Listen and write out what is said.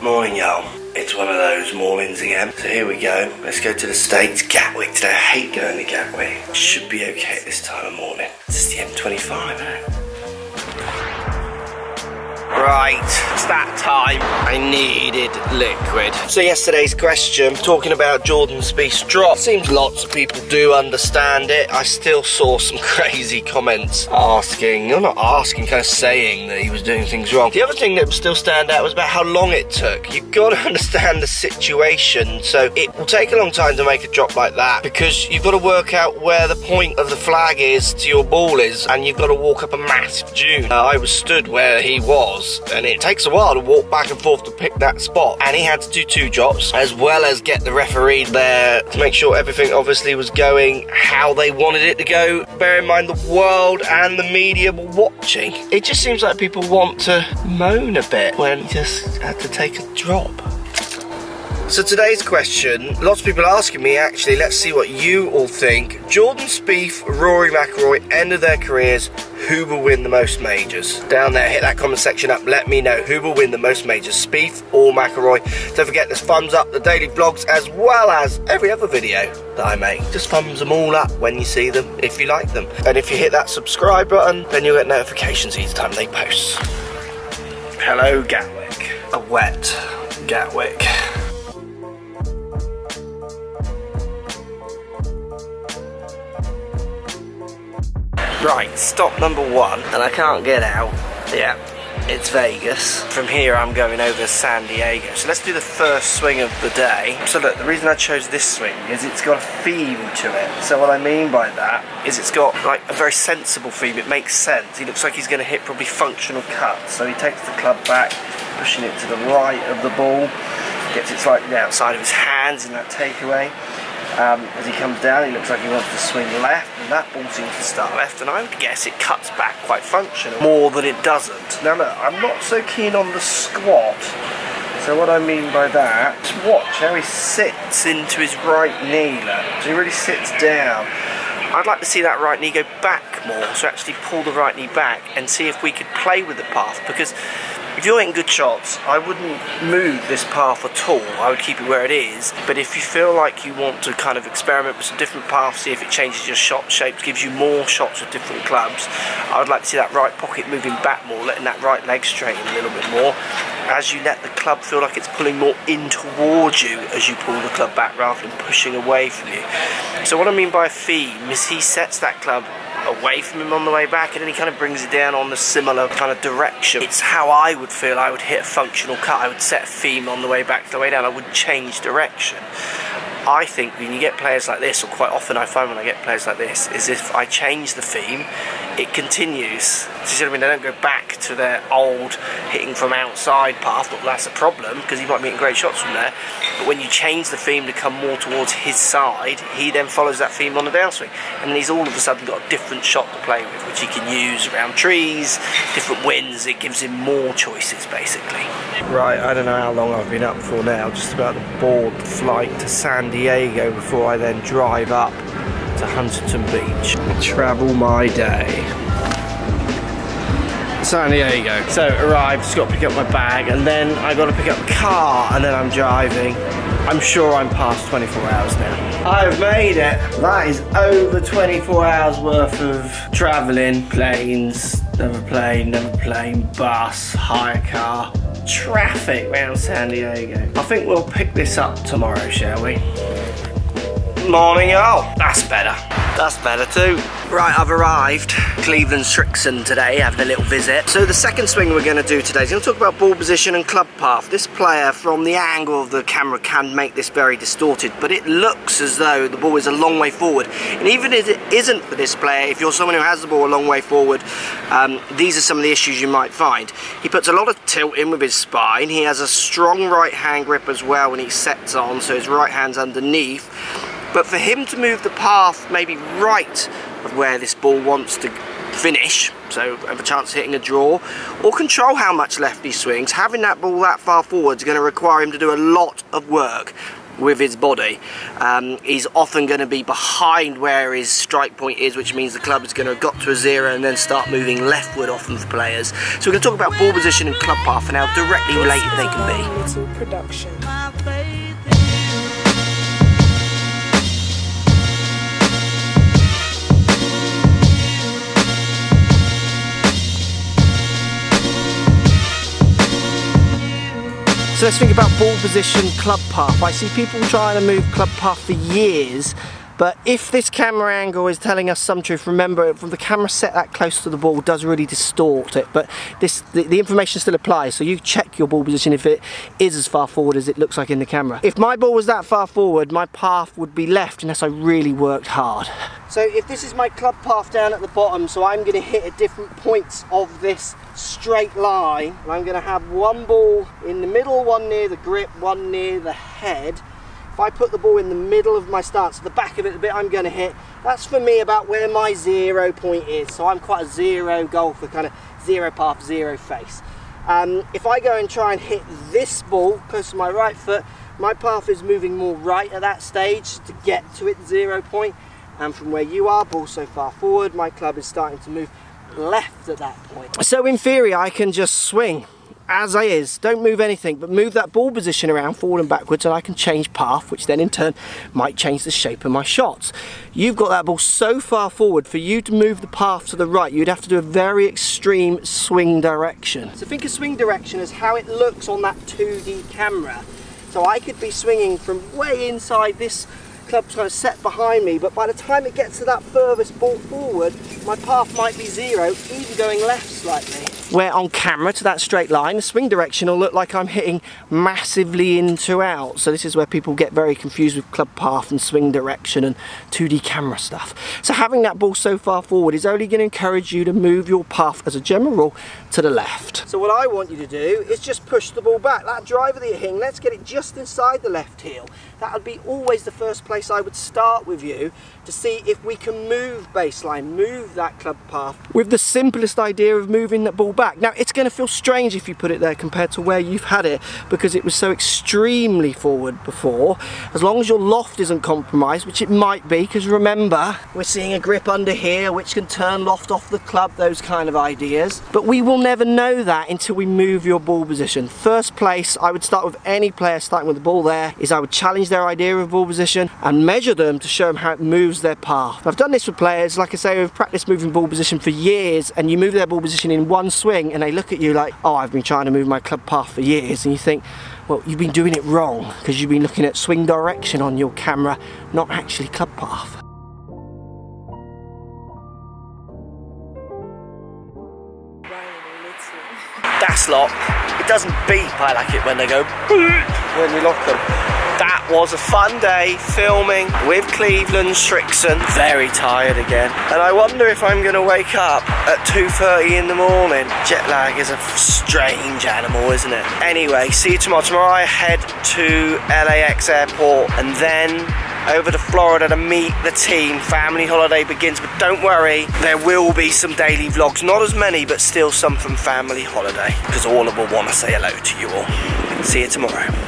Morning, y'all. It's one of those mornings again. So here we go. Let's go to the States, Gatwick today. I hate going to Gatwick. Should be okay this time of morning. This is the M25, eh? Right, it's that time. I needed liquid. So yesterday's question, talking about Jordan Spieth's drop. Seems lots of people do understand it. I still saw some crazy comments asking, or not asking, kind of saying that he was doing things wrong. The other thing that would still stand out was about how long it took. You've got to understand the situation. So it will take a long time to make a drop like that because you've got to work out where the point of the flag is to your ball is, and you've got to walk up a massive dune. I was stood where he was, and it takes a while to walk back and forth to pick that spot, and he had to do 2 drops as well as get the referee there to make sure everything obviously was going how they wanted it to go. Bear in mind the world and the media were watching. It just seems like people want to moan a bit when he just had to take a drop. So today's question, lots of people asking me actually, let's see what you all think. Jordan Spieth, Rory McIlroy, end of their careers, who will win the most majors? Down there, hit that comment section up, let me know who will win the most majors, Spieth or McIlroy. Don't forget there's thumbs up, the daily vlogs, as well as every other video that I make. Just thumbs them all up when you see them, if you like them. And if you hit that subscribe button, then you'll get notifications each time they post. Hello Gatwick. A wet Gatwick. Right, stop number 1, and I can't get out. Yeah, it's Vegas. From here I'm going over to San Diego. So let's do the first swing of the day. So look, the reason I chose this swing is it's got a theme to it. So what I mean by that is it's got like a very sensible theme. It makes sense. He looks like he's going to hit probably functional cuts. So he takes the club back, pushing it to the right of the ball, gets it slightly outside of his hands in that takeaway. As he comes down, he looks like he wants to swing left, and that ball seems to start left, and I would guess it cuts back quite functional, more than it doesn't. Now look, I'm not so keen on the squat, so what I mean by that, just watch how he sits into his right knee, look. So he really sits down. I'd like to see that right knee go back more, so actually pull the right knee back and see if we could play with the path, because if you're hitting good shots, I wouldn't move this path at all. I would keep it where it is. But if you feel like you want to kind of experiment with some different paths, see if it changes your shot shapes, gives you more shots with different clubs, I would like to see that right pocket moving back more, letting that right leg straighten a little bit more, as you let the club feel like it's pulling more in towards you as you pull the club back rather than pushing away from you. So what I mean by theme is he sets that club away from him on the way back, and then he kind of brings it down on the similar kind of direction. It's how I would feel I would hit a functional cut. I would set a theme on the way back to the way down. I wouldn't change direction. I think when you get players like this, or quite often I find when I get players like this, is if I change the theme, it continues. Do you see what I mean? They don't go back to their old hitting from outside path. But that's a problem, because he might be hitting great shots from there. But when you change the theme to come more towards his side, he then follows that theme on the downswing. And he's all of a sudden got a different shot to play with, which he can use around trees, different winds. It gives him more choices, basically. Right, I don't know how long I've been up for now, just about to board the flight to San Diego before I then drive up to Huntington Beach and travel my day. San Diego. So arrived, just got to pick up my bag, and then I got to pick up the car, and then I'm driving. I'm sure I'm past 24 hours now. I've made it. That is over 24 hours worth of travelling. Planes, another plane, bus, hire car, traffic around San Diego. I think we'll pick this up tomorrow, shall we? Morning, y'all. That's better. That's better too. Right, I've arrived. Cleveland Srixon today, having a little visit. So the second swing we're going to do today is going to talk about ball position and club path. This player, from the angle of the camera, can make this very distorted, but it looks as though the ball is a long way forward. And even if it isn't for this player, if you're someone who has the ball a long way forward, these are some of the issues you might find. He puts a lot of tilt in with his spine. He has a strong right hand grip as well when he sets on, so his right hand's underneath. But for him to move the path maybe right of where this ball wants to finish, so have a chance of hitting a draw, or control how much left he swings, having that ball that far forward is going to require him to do a lot of work. with his body, he's often going to be behind where his strike point is, which means the club is going to have got to a 0 and then start moving leftward often for players. So we're going to talk about ball position and club path and how directly related they can be. Little production. So let's think about ball position, club path. I see people trying to move club path for years, but if this camera angle is telling us some truth, remember, from the camera set that close to the ball does really distort it, but the information still applies, so you check your ball position if it is as far forward as it looks like in the camera. If my ball was that far forward, my path would be left unless I really worked hard. So if this is my club path down at the bottom, so I'm going to hit at different points of this straight line, and I'm going to have one ball in the middle, one near the grip, one near the head. If I put the ball in the middle of my stance, the back of it, the bit I'm going to hit, that's for me about where my 0 point is. So I'm quite a 0 golfer, kind of 0 path, 0 face. If I go and try and hit this ball close to my right foot, my path is moving more right at that stage to get to its 0 point. And from where you are, ball so far forward, my club is starting to move left at that point. So in theory, I can just swing as I is, don't move anything, but move that ball position around forward and backwards, and I can change path, which then in turn might change the shape of my shots. You've got that ball so far forward, for you to move the path to the right, you'd have to do a very extreme swing direction. So think of swing direction as how it looks on that 2D camera. So I could be swinging from way inside this club kind of set behind me, but by the time it gets to that furthest ball forward, my path might be 0, even going left slightly. Where on camera to that straight line, the swing direction will look like I'm hitting massively into out. So this is where people get very confused with club path and swing direction and 2D camera stuff. So having that ball so far forward is only going to encourage you to move your path as a general rule to the left. So what I want you to do is just push the ball back. That driver that you're hitting, let's get it just inside the left heel. That would be always the first place I would start with you to see if we can move baseline, move that club path with the simplest idea of moving that ball back. Now it's going to feel strange if you put it there compared to where you've had it, because it was so extremely forward before. As long as your loft isn't compromised, which it might be, because remember, we're seeing a grip under here which can turn loft off the club, those kind of ideas. But we will never know that until we move your ball position. First place I would start with any player starting with the ball there is I would challenge their idea of ball position and measure them to show them how it moves their path. I've done this with players, like I say, who've practiced moving ball position for years, and you move their ball position in one swing and they look at you like, oh, I've been trying to move my club path for years, and you think, well, you've been doing it wrong because you've been looking at swing direction on your camera, not actually club path. That's lock. It doesn't beep. I like it when they go when you lock them. That was a fun day filming with Cleveland Srixon. Very tired again, and I wonder if I'm going to wake up at 2:30 in the morning. Jet lag is a strange animal, isn't it? Anyway, see you tomorrow. Tomorrow I head to LAX airport and then over to Florida to meet the team. Family holiday begins, but don't worry, there will be some daily vlogs. Not as many, but still some from family holiday, because all of them will want to say hello to you all. See you tomorrow.